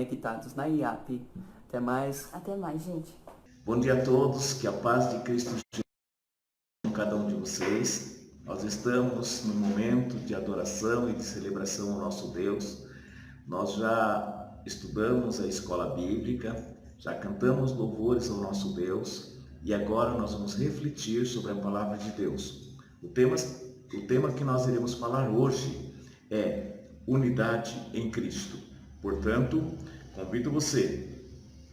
conectados na IAP. Até mais. Até mais, gente. Bom dia a todos, que a paz de Cristo esteja com cada um de vocês. Nós estamos num momento de adoração e de celebração ao nosso Deus. Nós já estudamos a escola bíblica, já cantamos louvores ao nosso Deus e agora nós vamos refletir sobre a palavra de Deus. O tema que nós iremos falar hoje é unidade em Cristo. Portanto, convido você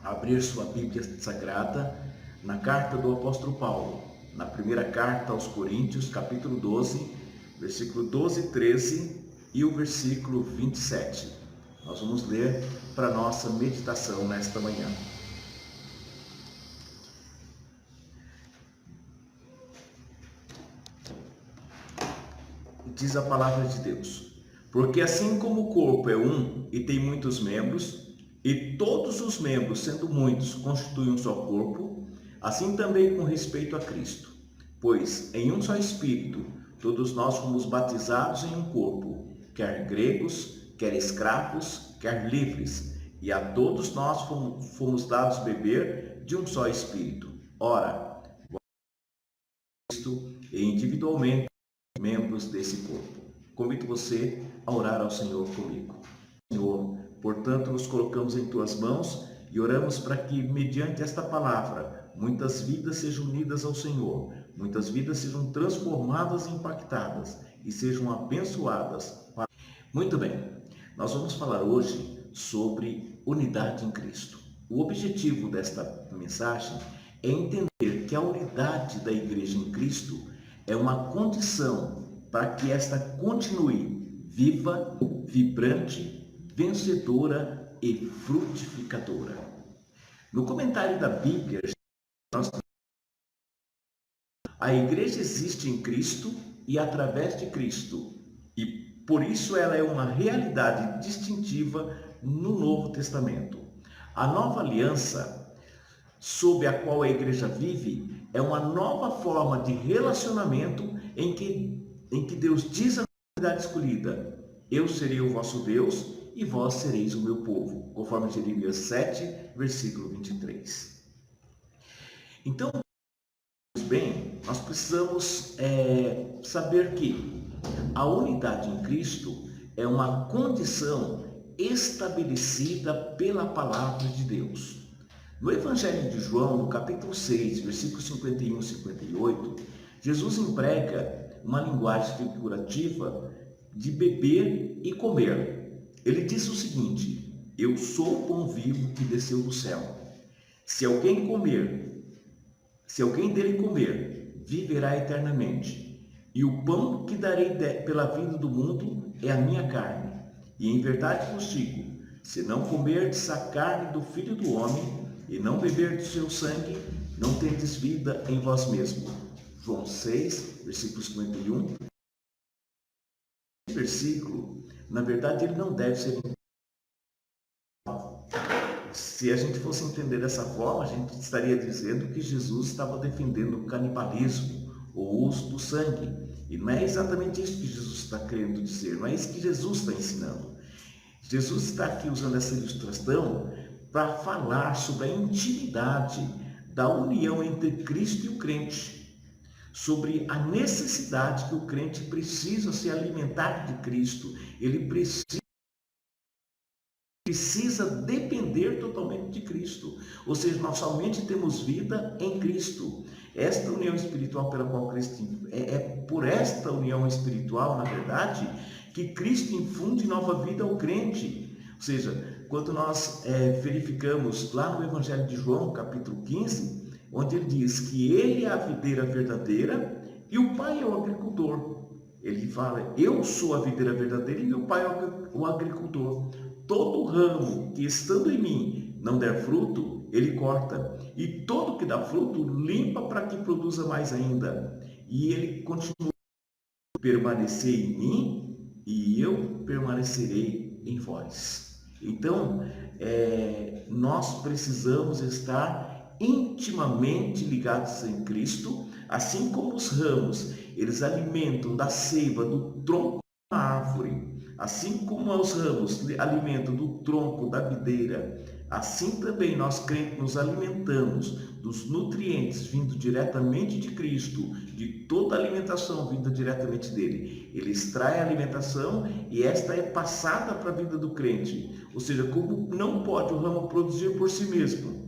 a abrir sua Bíblia Sagrada na carta do apóstolo Paulo, na primeira carta aos Coríntios, capítulo 12, versículo 12 e 13 e o versículo 27. Nós vamos ler para nossa meditação nesta manhã. Diz a palavra de Deus: porque assim como o corpo é um e tem muitos membros, e todos os membros, sendo muitos, constituem um só corpo, assim também com respeito a Cristo. Pois em um só Espírito, todos nós fomos batizados em um corpo, quer gregos, quer escravos, quer livres, e a todos nós fomos dados beber de um só Espírito. Ora, Cristo e individualmente membros desse corpo. Convido você a orar ao Senhor comigo. Senhor, portanto, nos colocamos em Tuas mãos e oramos para que, mediante esta palavra, muitas vidas sejam unidas ao Senhor, muitas vidas sejam transformadas e impactadas e sejam abençoadas. Muito bem, nós vamos falar hoje sobre unidade em Cristo. O objetivo desta mensagem é entender que a unidade da igreja em Cristo é uma condição para que esta continue viva, vibrante, vencedora e frutificadora. No comentário da Bíblia, a igreja existe em Cristo e através de Cristo, e por isso ela é uma realidade distintiva no Novo Testamento. A nova aliança, sob a qual a igreja vive, é uma nova forma de relacionamento em que Deus diz à comunidade escolhida: eu serei o vosso Deus e vós sereis o meu povo, conforme Jeremias 7, versículo 23. Então, bem, nós precisamos saber que a unidade em Cristo é uma condição estabelecida pela palavra de Deus. No Evangelho de João, no capítulo 6, versículos 51 e 58, Jesus emprega uma linguagem figurativa de beber e comer. Ele diz o seguinte: eu sou o pão vivo que desceu do céu. Se alguém dele comer, viverá eternamente. E o pão que darei pela vida do mundo é a minha carne. E em verdade vos digo, se não comerdes a carne do Filho do Homem e não beberdes o seu sangue, não tendes vida em vós mesmos. João 6, versículo 51. Esse versículo, na verdade, ele não deve ser. Se a gente fosse entender dessa forma, a gente estaria dizendo que Jesus estava defendendo o canibalismo, o uso do sangue. E não é exatamente isso que Jesus está querendo dizer, não é isso que Jesus está ensinando. Jesus está aqui usando essa ilustração para falar sobre a intimidade da união entre Cristo e o crente, sobre a necessidade que o crente precisa se alimentar de Cristo, ele precisa depender totalmente de Cristo, ou seja, nós somente temos vida em Cristo. Esta união espiritual pela qual Cristo é por esta união espiritual, na verdade, que Cristo infunde nova vida ao crente. Ou seja, quando nós verificamos lá no Evangelho de João, capítulo 15, onde ele diz que ele é a videira verdadeira e o Pai é o agricultor. Ele fala: eu sou a videira verdadeira e meu Pai é o agricultor. Todo ramo que estando em mim não der fruto, ele corta. E todo que dá fruto, limpa para que produza mais ainda. E ele continua: permanecer em mim e eu permanecerei em vós. Então, nós precisamos estar intimamente ligados em Cristo, assim como os ramos, eles alimentam da seiva do tronco a árvore, assim como os ramos alimentam do tronco da videira, assim também nós crentes nos alimentamos dos nutrientes vindo diretamente de Cristo, de toda a alimentação vinda diretamente dele. Ele extrai a alimentação e esta é passada para a vida do crente. Ou seja, como não pode o ramo produzir por si mesmo,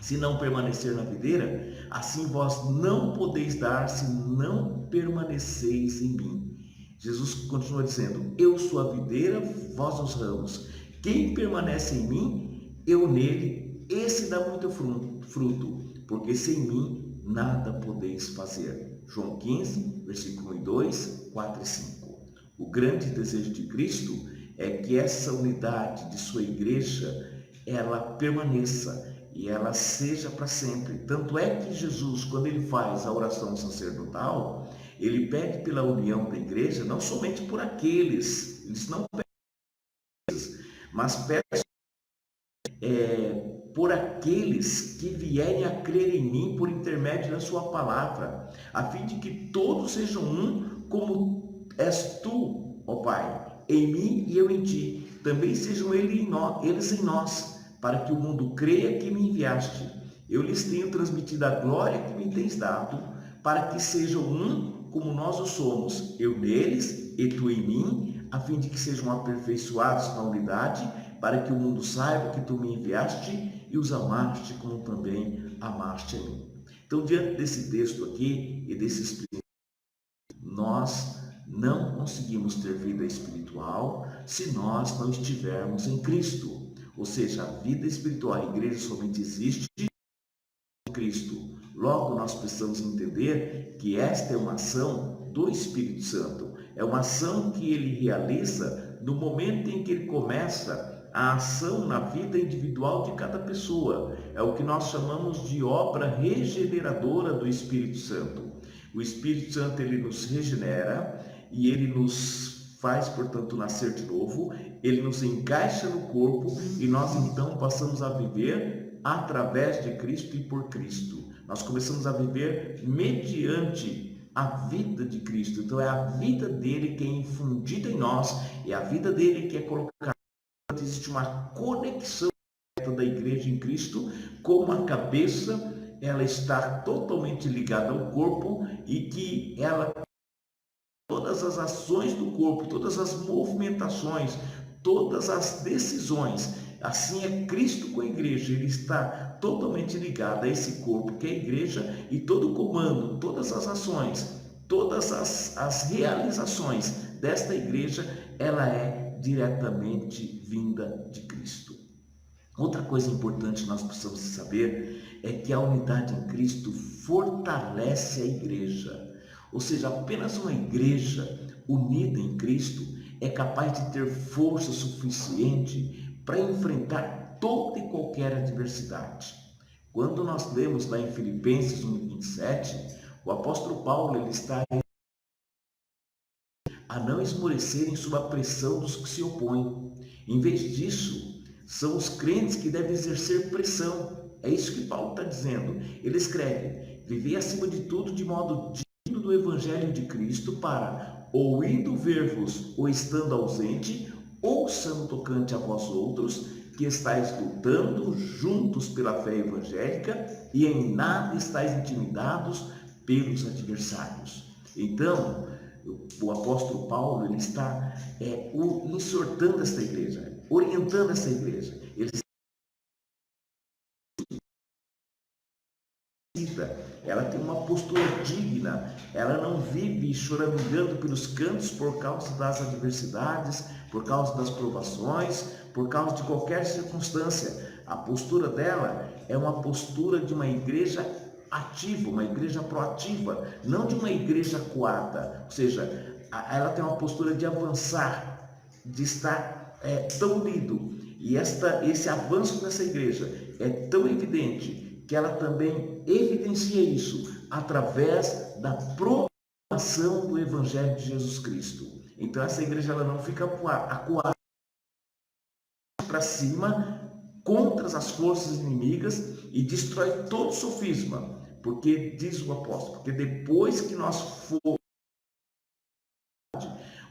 se não permanecer na videira, assim vós não podeis dar se não permaneceis em mim. Jesus continua dizendo: eu sou a videira, vós os ramos. Quem permanece em mim, eu nele, esse dá muito fruto, porque sem mim nada podeis fazer. João 15, versículo 1 e 2, 4 e 5. O grande desejo de Cristo é que essa unidade de sua igreja, ela permaneça e ela seja para sempre. Tanto é que Jesus, quando ele faz a oração sacerdotal, ele pede pela união da igreja, não somente por aqueles, eles não pedem, mas pede por aqueles que vierem a crer em mim por intermédio da sua palavra, a fim de que todos sejam um, como és tu, ó Pai, em mim e eu em ti. Também sejam eles em nós, para que o mundo creia que me enviaste. Eu lhes tenho transmitido a glória que me tens dado, para que sejam um como nós o somos, eu neles e tu em mim, a fim de que sejam aperfeiçoados na unidade, para que o mundo saiba que tu me enviaste e os amaste como também amaste a mim. Então, diante desse texto aqui e desses princípios, nós não conseguimos ter vida espiritual se nós não estivermos em Cristo. Ou seja, a vida espiritual, a igreja somente existe em Cristo. Logo, nós precisamos entender que esta é uma ação do Espírito Santo. É uma ação que ele realiza no momento em que ele começa a ação na vida individual de cada pessoa. É o que nós chamamos de obra regeneradora do Espírito Santo. O Espírito Santo, ele nos regenera e ele nos faz, portanto, nascer de novo. Ele nos encaixa no corpo e nós então passamos a viver através de Cristo e por Cristo. Nós começamos a viver mediante a vida de Cristo. Então é a vida dele que é infundida em nós, é a vida dele que é colocada. Existe uma conexão da igreja em Cristo, como a cabeça, ela está totalmente ligada ao corpo e que ela, todas as ações do corpo, todas as movimentações, todas as decisões, assim é Cristo com a igreja, ele está totalmente ligado a esse corpo que é a igreja, e todo o comando, todas as ações, todas as realizações desta igreja, ela é diretamente vinda de Cristo. Outra coisa importante que nós precisamos saber é que a unidade em Cristo fortalece a igreja. Ou seja, apenas uma igreja unida em Cristo é capaz de ter força suficiente para enfrentar toda e qualquer adversidade. Quando nós lemos lá em Filipenses 1:27, o apóstolo Paulo ele está a não esmorecerem sob a pressão dos que se opõem. Em vez disso, são os crentes que devem exercer pressão. É isso que Paulo está dizendo. Ele escreve: vivei acima de tudo de modo digno do evangelho de Cristo, para, ou indo ver-vos, ou estando ausente, ouçam tocante a vós outros, que estáis lutando juntos pela fé evangélica e em nada estáis intimidados pelos adversários. Então, o apóstolo Paulo ele está exortando esta igreja, orientando esta igreja. Ela tem uma postura digna, ela não vive choramingando pelos cantos por causa das adversidades, por causa das provações, por causa de qualquer circunstância. A postura dela é uma postura de uma igreja ativa, uma igreja proativa, não de uma igreja coada. Ou seja, ela tem uma postura de avançar, de estar tão unido. E esse avanço dessa igreja é tão evidente que ela também evidencia isso através da proclamação do Evangelho de Jesus Cristo. Então essa igreja ela não fica acuada para cima contra as forças inimigas e destrói todo sofisma, porque diz o apóstolo, porque depois que nós formos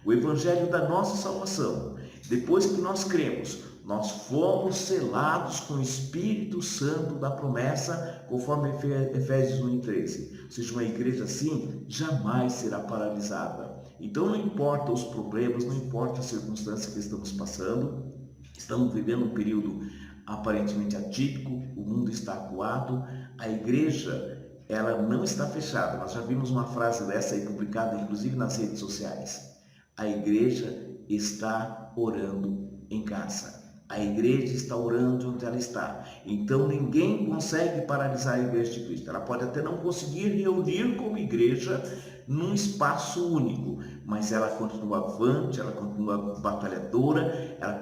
O evangelho da nossa salvação. Depois que nós cremos, nós fomos selados com o Espírito Santo da promessa, conforme Efésios 1:13. Ou seja, uma igreja assim jamais será paralisada. Então não importa os problemas, não importa a circunstância que estamos passando, estamos vivendo um período aparentemente atípico, o mundo está acuado, a igreja ela não está fechada. Nós já vimos uma frase dessa aí publicada inclusive nas redes sociais. A igreja está orando em casa. A igreja está orando onde ela está. Então ninguém consegue paralisar a igreja de Cristo. Ela pode até não conseguir reunir como igreja num espaço único, mas ela continua avante, ela continua batalhadora, ela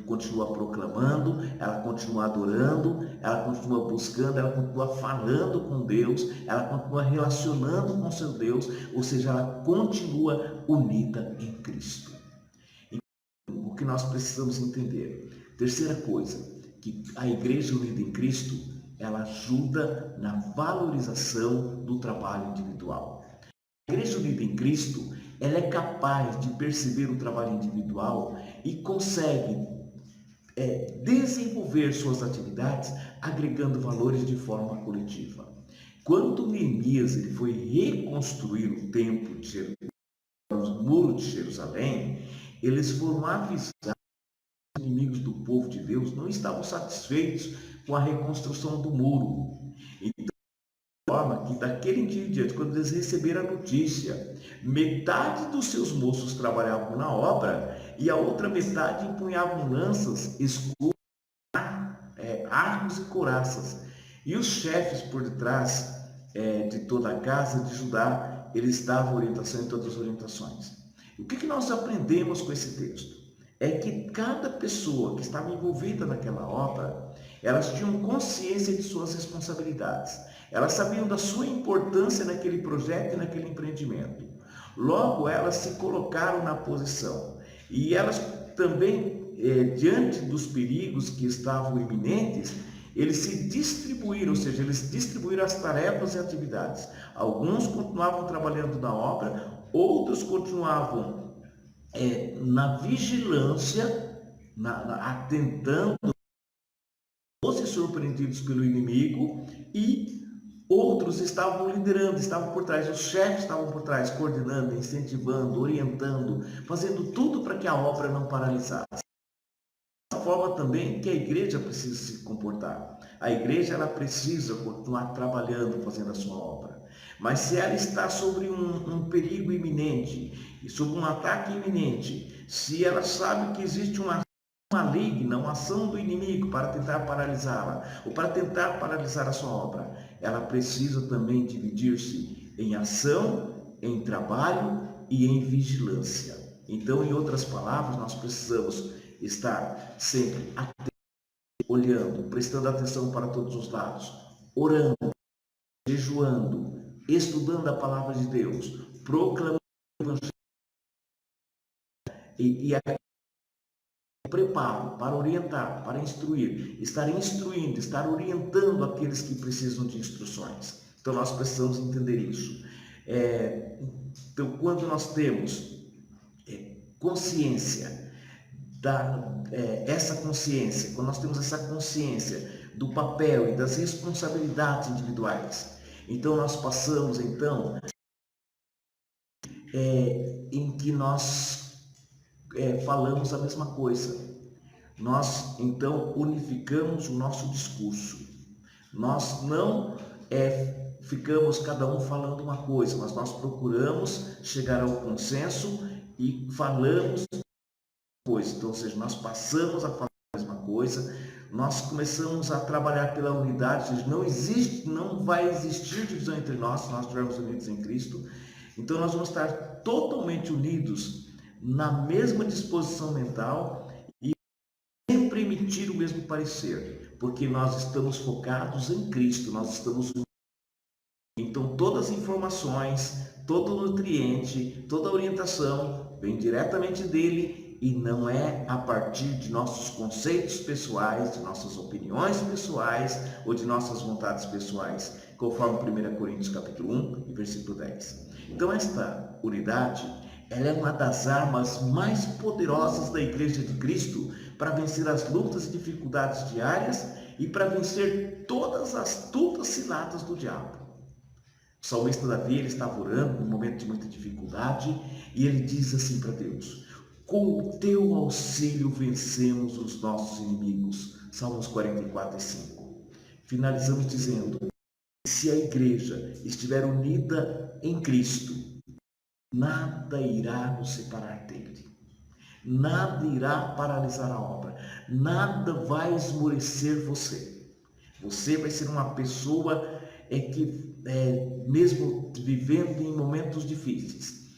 continua proclamando, ela continua adorando, ela continua buscando, ela continua falando com Deus, ela continua relacionando com seu Deus, ou seja, ela continua unida em Cristo. O que nós precisamos entender? Terceira coisa, que a igreja unida em Cristo, ela ajuda na valorização do trabalho individual. A igreja unida em Cristo, ela é capaz de perceber o trabalho individual e consegue desenvolver suas atividades agregando valores de forma coletiva. Quando Neemias ele foi reconstruir o templo de Jerusalém, os muros de Jerusalém, eles foram avisados que os inimigos do povo de Deus não estavam satisfeitos com a reconstrução do muro. Então, de forma que daquele dia em diante, quando eles receberam a notícia, metade dos seus moços trabalhavam na obra e a outra metade empunhavam lanças, escudos, arcos e couraças. E os chefes por detrás de toda a casa de Judá, eles davam orientação em todas as orientações. O que nós aprendemos com esse texto? É que cada pessoa que estava envolvida naquela obra, elas tinham consciência de suas responsabilidades. Elas sabiam da sua importância naquele projeto e naquele empreendimento. Logo, elas se colocaram na posição. E elas também, diante dos perigos que estavam iminentes, eles se distribuíram, ou seja, eles distribuíram as tarefas e atividades. Alguns continuavam trabalhando na obra, outros continuavam na vigilância, atentando, não se surpreendidos pelo inimigo, e outros estavam liderando, estavam por trás, os chefes estavam por trás, coordenando, incentivando, orientando, fazendo tudo para que a obra não paralisasse. Dessa forma também que a igreja precisa se comportar. A igreja ela precisa continuar trabalhando, fazendo a sua obra. Mas se ela está sobre um perigo iminente, e sobre um ataque iminente, se ela sabe que existe uma ação maligna, uma ação do inimigo para tentar paralisá-la, ou para tentar paralisar a sua obra, ela precisa também dividir-se em ação, em trabalho e em vigilância. Então, em outras palavras, nós precisamos estar sempre atentos, olhando, prestando atenção para todos os lados, orando, jejuando, estudando a palavra de Deus, proclamando o evangelho e preparo para orientar, para instruir, estar instruindo, estar orientando aqueles que precisam de instruções. Então nós precisamos entender isso. Então quando nós temos consciência essa consciência, quando nós temos essa consciência do papel e das responsabilidades individuais, então nós passamos em que nós falamos a mesma coisa. Nós então unificamos o nosso discurso. Nós não ficamos cada um falando uma coisa, mas nós procuramos chegar ao consenso e falamos coisa. Então, ou seja, nós passamos a falar a mesma coisa, nós começamos a trabalhar pela unidade, ou seja, não vai existir divisão entre nós se nós estivermos unidos em Cristo. Então nós vamos estar totalmente unidos na mesma disposição mental e sempre emitir o mesmo parecer, porque nós estamos focados em Cristo, nós estamos unidos. Então todas as informações, todo nutriente, toda orientação vem diretamente dele e não é a partir de nossos conceitos pessoais, de nossas opiniões pessoais ou de nossas vontades pessoais, conforme 1 Coríntios capítulo 1 e versículo 10. Então esta unidade, Ela é uma das armas mais poderosas da Igreja de Cristo para vencer as lutas e dificuldades diárias e para vencer todas as astutas ciladas do diabo. O salmista Davi, ele estava orando num momento de muita dificuldade e ele diz assim para Deus: com o teu auxílio vencemos os nossos inimigos. Salmos 44:5. Finalizamos dizendo: se a igreja estiver unida em Cristo, nada irá nos separar dele. Nada irá paralisar a obra. Nada vai esmorecer você. Você vai ser uma pessoa que, mesmo vivendo em momentos difíceis,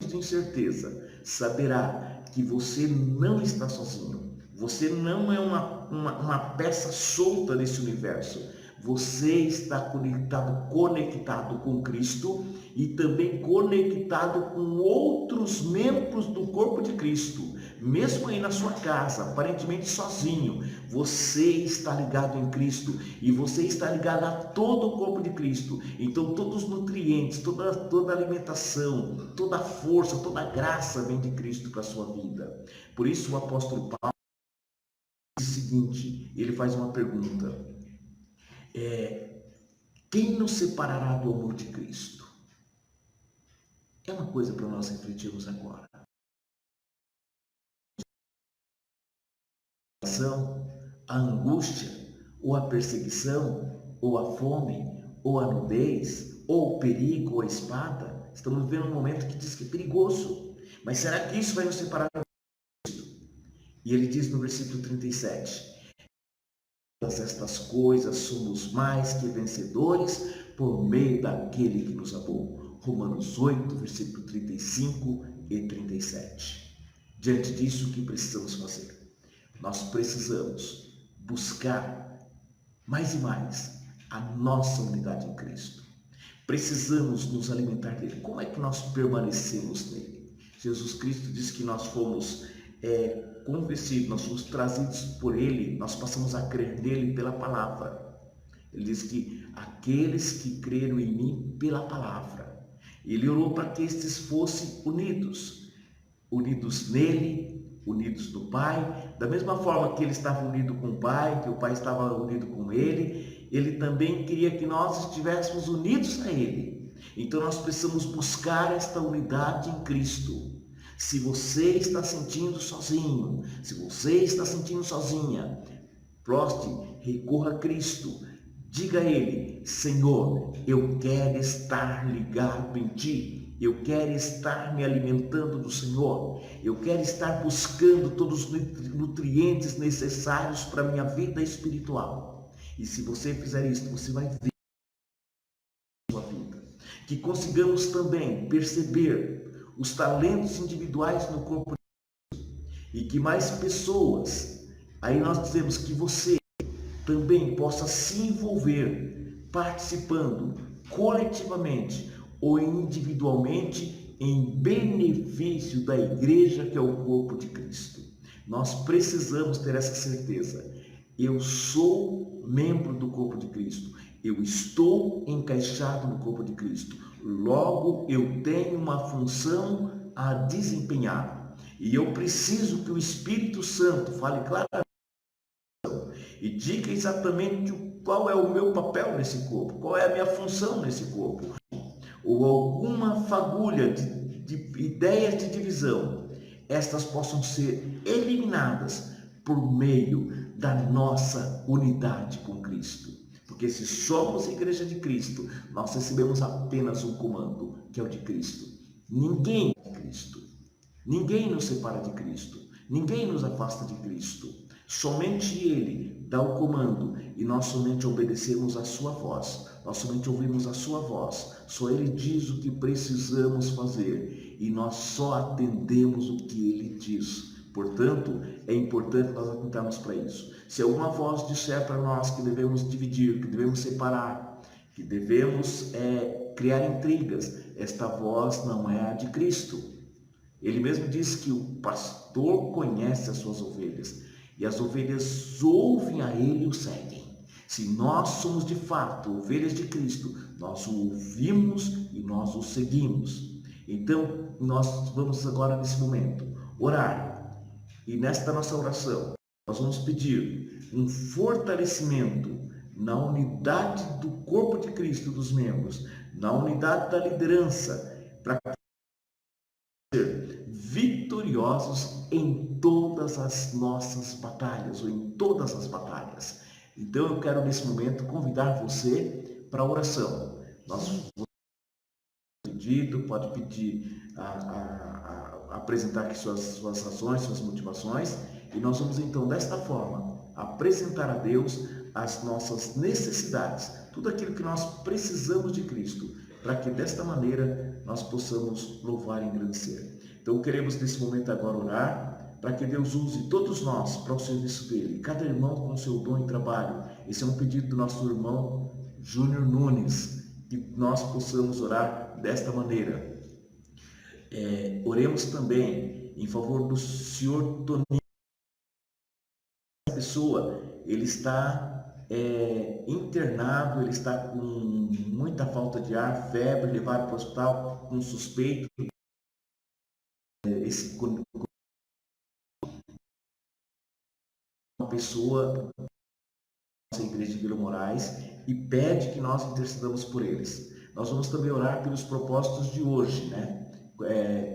de incerteza, saberá que você não está sozinho. Você não é uma peça solta nesse universo. Você está conectado com Cristo e também conectado com outros membros do corpo de Cristo. Mesmo aí na sua casa, aparentemente sozinho, você está ligado em Cristo e você está ligado a todo o corpo de Cristo. Então todos os nutrientes, toda a alimentação, toda a força, toda a graça vem de Cristo para a sua vida. Por isso o apóstolo Paulo diz o seguinte, ele faz uma pergunta: quem nos separará do amor de Cristo? É uma coisa para nós refletirmos agora. A angústia, ou a perseguição, ou a fome, ou a nudez, ou o perigo, ou a espada. Estamos vivendo um momento que diz que é perigoso. Mas será que isso vai nos separar do Cristo? E ele diz no versículo 37: todas estas coisas somos mais que vencedores por meio daquele que nos amou. Romanos 8, versículo 35 e 37. Diante disso, o que precisamos fazer? Nós precisamos buscar mais e mais a nossa unidade em Cristo. Precisamos nos alimentar dele. Como é que nós permanecemos nele? Jesus Cristo diz que nós fomos convencidos, nós fomos trazidos por ele, nós passamos a crer nele pela palavra. Ele diz que aqueles que creram em mim pela palavra. Ele orou para que estes fossem unidos nele, unidos no Pai. Da mesma forma que ele estava unido com o Pai, que o Pai estava unido com ele, ele também queria que nós estivéssemos unidos a ele. Então nós precisamos buscar esta unidade em Cristo. Se você está sentindo sozinho, se você está sentindo sozinha, proste, recorra a Cristo. Diga a ele: Senhor, eu quero estar ligado em ti. Eu quero estar me alimentando do Senhor. Eu quero estar buscando todos os nutrientes necessários para a minha vida espiritual. E se você fizer isso, você vai ver a sua vida. Que consigamos também perceber os talentos individuais no corpo de Cristo. E que mais pessoas, aí nós dizemos que você também possa se envolver, participando coletivamente ou individualmente em benefício da igreja, que é o corpo de Cristo. Nós precisamos ter essa certeza. Eu sou membro do corpo de Cristo. Eu estou encaixado no corpo de Cristo. Logo, eu tenho uma função a desempenhar. E eu preciso que o Espírito Santo fale claramente e diga exatamente qual é o meu papel nesse corpo, qual é a minha função nesse corpo. Ou alguma fagulha de ideias de divisão, estas possam ser eliminadas por meio da nossa unidade com Cristo. Porque se somos igreja de Cristo, nós recebemos apenas um comando, que é o de Cristo. Ninguém é Cristo. Ninguém nos separa de Cristo. Ninguém nos afasta de Cristo. Somente Ele dá o comando e nós somente obedecemos a sua voz. Nós somente ouvimos a sua voz. Só Ele diz o que precisamos fazer e nós só atendemos o que Ele diz. Portanto, é importante nós atentarmos para isso. Se alguma voz disser para nós que devemos dividir, que devemos separar, que devemos criar intrigas, esta voz não é a de Cristo. Ele mesmo diz que o pastor conhece as suas ovelhas e as ovelhas ouvem a ele e o seguem. Se nós somos de fato ovelhas de Cristo, nós o ouvimos e nós o seguimos. Então, nós vamos agora, nesse momento, orar. E nesta nossa oração, nós vamos pedir um fortalecimento na unidade do corpo de Cristo, dos membros, na unidade da liderança, para ser vitoriosos em todas as nossas batalhas, ou em todas as batalhas. Então, eu quero, nesse momento, convidar você para a oração. Nós pode pedir apresentar aqui suas razões, suas motivações, e nós vamos então desta forma apresentar a Deus as nossas necessidades, tudo aquilo que nós precisamos de Cristo, para que desta maneira nós possamos louvar e engrandecer. Então queremos nesse momento agora orar para que Deus use todos nós para o serviço dele, cada irmão com o seu dom e trabalho. Esse é um pedido do nosso irmão Júnior Nunes, que nós possamos orar desta maneira. Oremos também em favor do senhor Toninho. Essa pessoa, ele está internado, ele está com muita falta de ar, febre, levado para o hospital com suspeito. Uma pessoa da nossa igreja de Vila Moraes e pede que nós intercedamos por eles. Nós vamos também orar pelos propósitos de hoje, né?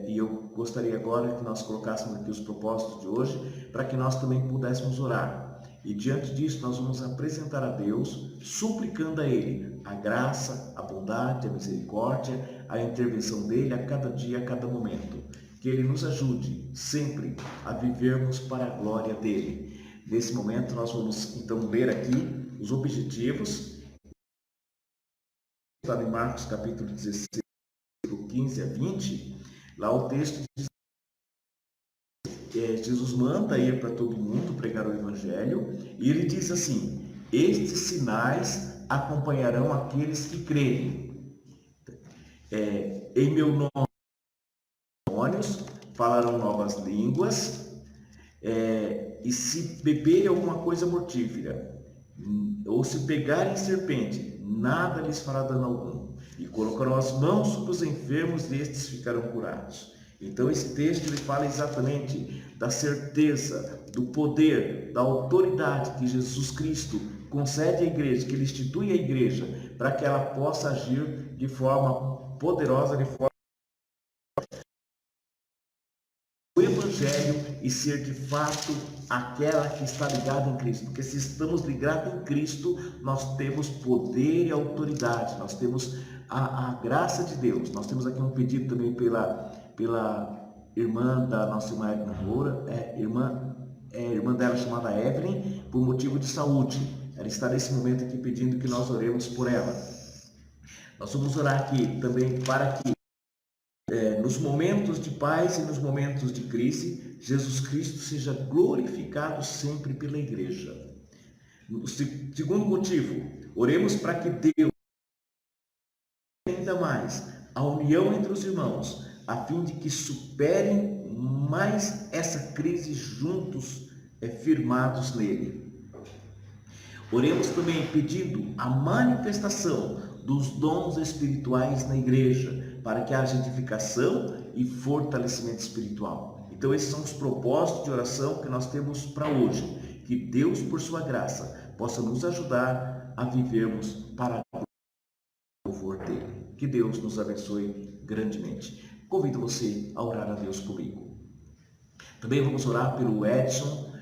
E eu gostaria agora que nós colocássemos aqui os propósitos de hoje, para que nós também pudéssemos orar. E diante disso nós vamos apresentar a Deus, suplicando a Ele a graça, a bondade, a misericórdia, a intervenção dEle a cada dia, a cada momento. Que Ele nos ajude sempre a vivermos para a glória dEle. Nesse momento nós vamos então ler aqui os objetivos. Está em Marcos capítulo 16, 15 a 20, lá o texto diz que Jesus manda ir para todo mundo pregar o evangelho, e ele diz assim: estes sinais acompanharão aqueles que creem. Em meu nome demônios, falarão novas línguas, e se beberem alguma coisa mortífera, ou se pegarem serpente, nada lhes fará dano algum. E colocarão as mãos sobre os enfermos e estes ficarão curados. Então esse texto ele fala exatamente da certeza, do poder, da autoridade que Jesus Cristo concede à igreja, que ele institui a igreja, para que ela possa agir de forma poderosa, de forma o evangelho, e ser de fato aquela que está ligada em Cristo. Porque se estamos ligados em Cristo, nós temos poder e autoridade, nós temos a graça de Deus. Nós temos aqui um pedido também pela irmã da nossa irmã Edna Moura, irmã dela chamada Evelyn, por motivo de saúde. Ela está nesse momento aqui pedindo que nós oremos por ela. Nós vamos orar aqui também para que nos momentos de paz e nos momentos de crise, Jesus Cristo seja glorificado sempre pela igreja. O segundo motivo, oremos para que Deus ainda mais a união entre os irmãos, a fim de que superem mais essa crise juntos, firmados nele. Oremos também pedindo a manifestação dos dons espirituais na igreja, para que haja edificação e fortalecimento espiritual. Então esses são os propósitos de oração que nós temos para hoje. Que Deus, por sua graça, possa nos ajudar a vivermos para o louvor dele. Que Deus nos abençoe grandemente. Convido você a orar a Deus comigo. Também vamos orar pelo Edson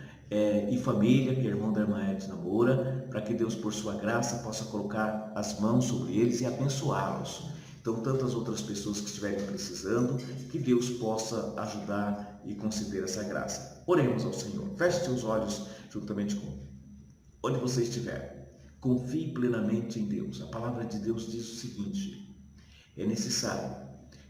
e família, que é irmão da irmã Edna Moura, para que Deus, por sua graça, possa colocar as mãos sobre eles e abençoá-los. Então, tantas outras pessoas que estiverem precisando, que Deus possa ajudar e conceder essa graça. Oremos ao Senhor. Feche seus olhos juntamente com onde você estiver. Confie plenamente em Deus. A palavra de Deus diz o seguinte: é necessário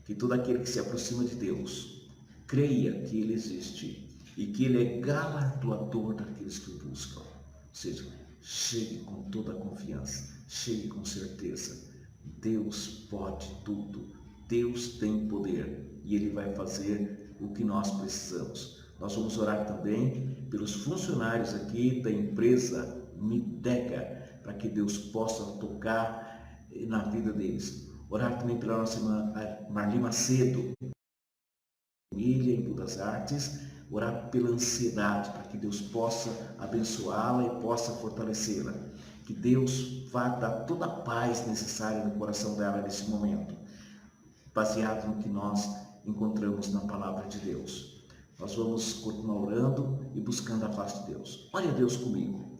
que todo aquele que se aproxima de Deus creia que Ele existe e que Ele é galardoador daqueles que o buscam. Ou seja, chegue com toda a confiança, chegue com certeza. Deus pode tudo, Deus tem poder e Ele vai fazer o que nós precisamos. Nós vamos orar também pelos funcionários aqui da empresa Midega, para que Deus possa tocar na vida deles. Orar também pela nossa irmã Marli Macedo, família em Budas Artes. Orar pela ansiedade, para que Deus possa abençoá-la e possa fortalecê-la. Que Deus vá dar toda a paz necessária no coração dela nesse momento, baseado no que nós encontramos na palavra de Deus. Nós vamos continuar orando e buscando a face de Deus. Olha Deus comigo.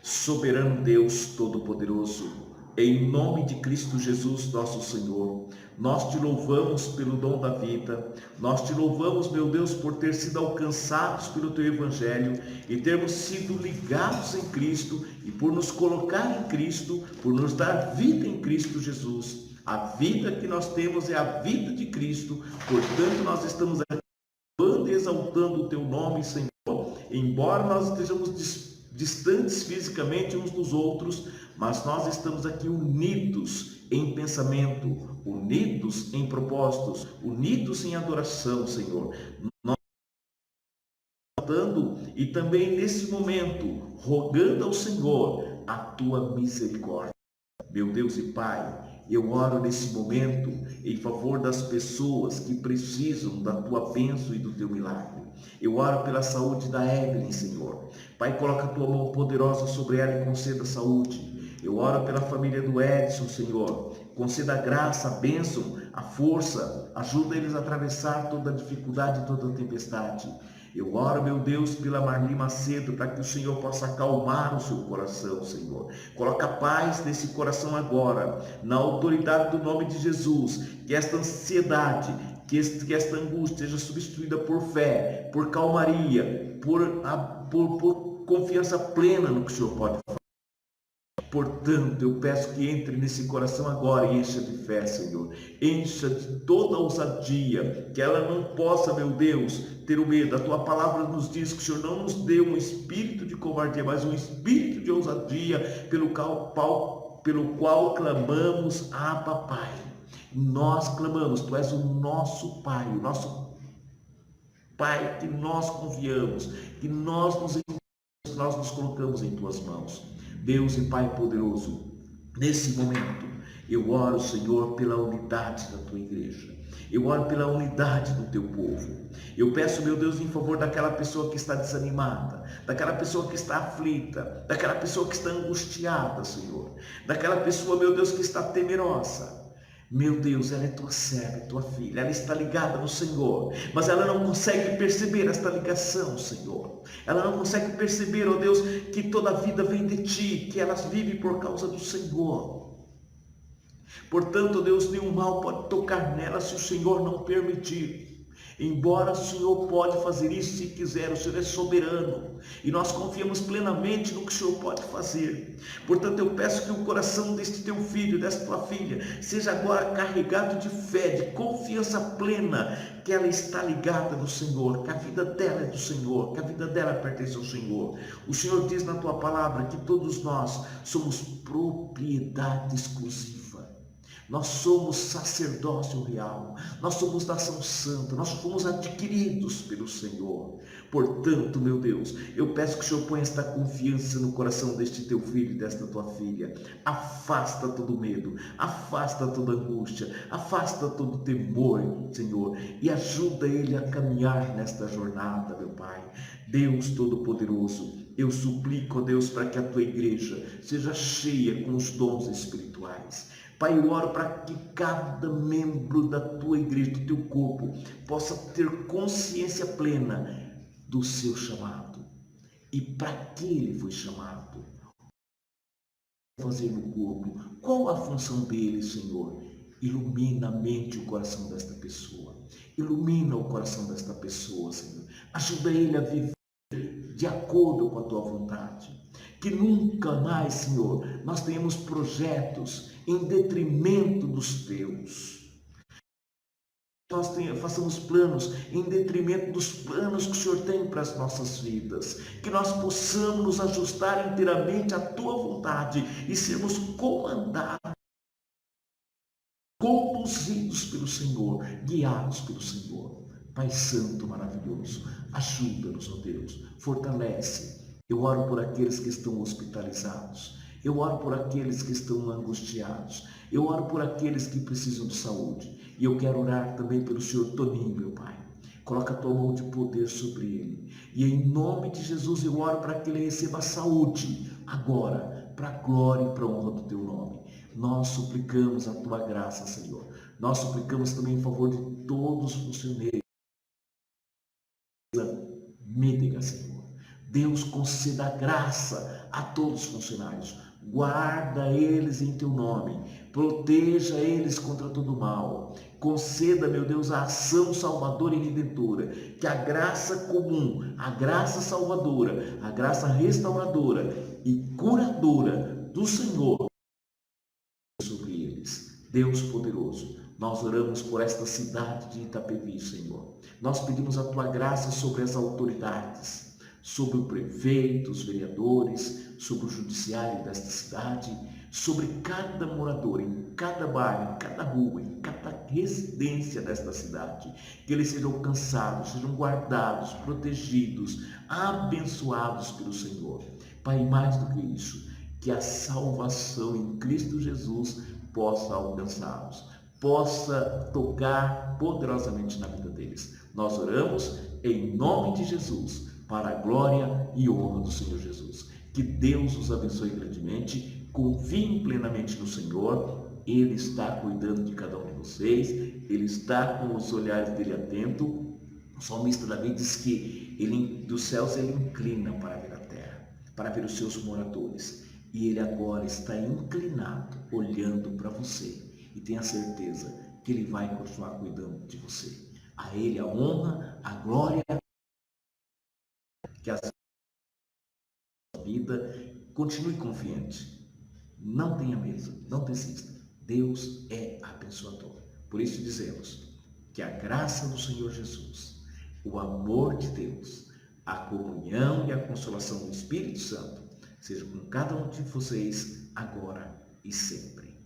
Soberano Deus Todo-Poderoso, em nome de Cristo Jesus, nosso Senhor, nós te louvamos pelo dom da vida, nós te louvamos, meu Deus, por ter sido alcançados pelo teu Evangelho e termos sido ligados em Cristo e por nos colocar em Cristo, por nos dar vida em Cristo Jesus. A vida que nós temos é a vida de Cristo, portanto nós estamos aqui e exaltando o teu nome, Senhor, embora nós estejamos distantes fisicamente uns dos outros, mas nós estamos aqui unidos em pensamento, unidos em propósitos, unidos em adoração, Senhor. Nós estamos e também nesse momento rogando ao Senhor a tua misericórdia. Meu Deus e Pai, eu oro nesse momento em favor das pessoas que precisam da tua bênção e do teu milagre. Eu oro pela saúde da Evelyn, Senhor. Pai, coloca a tua mão poderosa sobre ela e conceda saúde. Eu oro pela família do Edson, Senhor. Conceda a graça, a bênção, a força. Ajuda eles a atravessar toda a dificuldade e toda a tempestade. Eu oro, meu Deus, pela Marli Macedo, para que o Senhor possa acalmar o seu coração, Senhor. Coloca paz nesse coração agora, na autoridade do nome de Jesus. Que esta ansiedade, que esta angústia seja substituída por fé, por calmaria, por confiança plena no que o Senhor pode fazer. Portanto, eu peço que entre nesse coração agora e encha de fé, Senhor. Encha de toda a ousadia, que ela não possa, meu Deus, ter o medo. A tua palavra nos diz que o Senhor não nos deu um espírito de covardia, mas um espírito de ousadia, pelo qual clamamos, Abba, Pai. Nós clamamos, tu és o nosso Pai, o nosso Pai que nós confiamos, que nós nos colocamos em tuas mãos. Deus e Pai poderoso, nesse momento eu oro, Senhor, pela unidade da tua igreja. Eu oro pela unidade do teu povo. Eu peço, meu Deus, em favor daquela pessoa que está desanimada, daquela pessoa que está aflita, daquela pessoa que está angustiada, Senhor, daquela pessoa, meu Deus, que está temerosa. Meu Deus, ela é tua serva, é tua filha, ela está ligada no Senhor, mas ela não consegue perceber esta ligação, Senhor. Ela não consegue perceber, ó Deus, que toda a vida vem de ti, que elas vivem por causa do Senhor. Portanto, Deus, nenhum mal pode tocar nela se o Senhor não permitir. Embora o Senhor pode fazer isso se quiser, o Senhor é soberano e nós confiamos plenamente no que o Senhor pode fazer. Portanto, eu peço que o coração deste teu filho, desta tua filha, seja agora carregado de fé, de confiança plena, que ela está ligada no Senhor, que a vida dela é do Senhor, que a vida dela pertence ao Senhor. O Senhor diz na tua palavra que todos nós somos propriedade exclusiva. Nós somos sacerdócio real, nós somos nação santa, nós fomos adquiridos pelo Senhor. Portanto, meu Deus, eu peço que o Senhor ponha esta confiança no coração deste teu filho e desta tua filha. Afasta todo medo, afasta toda angústia, afasta todo temor, Senhor, e ajuda ele a caminhar nesta jornada, meu Pai. Deus Todo-Poderoso, eu suplico, Deus, para que a tua igreja seja cheia com os dons espirituais. Pai, eu oro para que cada membro da tua igreja, do teu corpo, possa ter consciência plena do seu chamado. E para que ele foi chamado? Fazer no corpo. Qual a função dele, Senhor? Ilumina a mente e o coração desta pessoa. Ilumina o coração desta pessoa, Senhor. Ajuda ele a viver de acordo com a tua vontade. Que nunca mais, Senhor, nós tenhamos projetos em detrimento dos teus. Nós façamos planos em detrimento dos planos que o Senhor tem para as nossas vidas. Que nós possamos nos ajustar inteiramente à tua vontade e sermos comandados, conduzidos pelo Senhor, guiados pelo Senhor. Pai Santo, maravilhoso, ajuda-nos, ó Deus, fortalece. Eu oro por aqueles que estão hospitalizados. Eu oro por aqueles que estão angustiados. Eu oro por aqueles que precisam de saúde. E eu quero orar também pelo Senhor Toninho, meu Pai. Coloca a tua mão de poder sobre ele. E em nome de Jesus eu oro para que ele receba saúde agora, para a glória e para a honra do teu nome. Nós suplicamos a tua graça, Senhor. Nós suplicamos também em favor de todos os funcionários. Médica, Senhor. Deus, conceda graça a todos os funcionários. Guarda eles em teu nome. Proteja eles contra todo mal. Conceda, meu Deus, a ação salvadora e redentora. Que a graça comum, a graça salvadora, a graça restauradora e curadora do Senhor sobre eles. Deus poderoso, nós oramos por esta cidade de Itapevi, Senhor. Nós pedimos a tua graça sobre as autoridades, sobre o prefeito, os vereadores, sobre o judiciário desta cidade, sobre cada morador, em cada bairro, em cada rua, em cada residência desta cidade. Que eles sejam alcançados, sejam guardados, protegidos, abençoados pelo Senhor. Pai, mais do que isso, que a salvação em Cristo Jesus possa alcançá-los, possa tocar poderosamente na vida deles. Nós oramos em nome de Jesus, para a glória e honra do Senhor Jesus. Que Deus os abençoe grandemente, confiem plenamente no Senhor, Ele está cuidando de cada um de vocês, Ele está com os olhares dele atento. O salmista Davi diz que ele, dos céus ele inclina para ver a terra, para ver os seus moradores. E ele agora está inclinado, olhando para você. E tenha certeza que ele vai continuar cuidando de você. A ele a honra, a glória, que a sua vida continue confiante. Não tenha medo, não desista. Deus é abençoador. Por isso dizemos que a graça do Senhor Jesus, o amor de Deus, a comunhão e a consolação do Espírito Santo seja com cada um de vocês agora e sempre.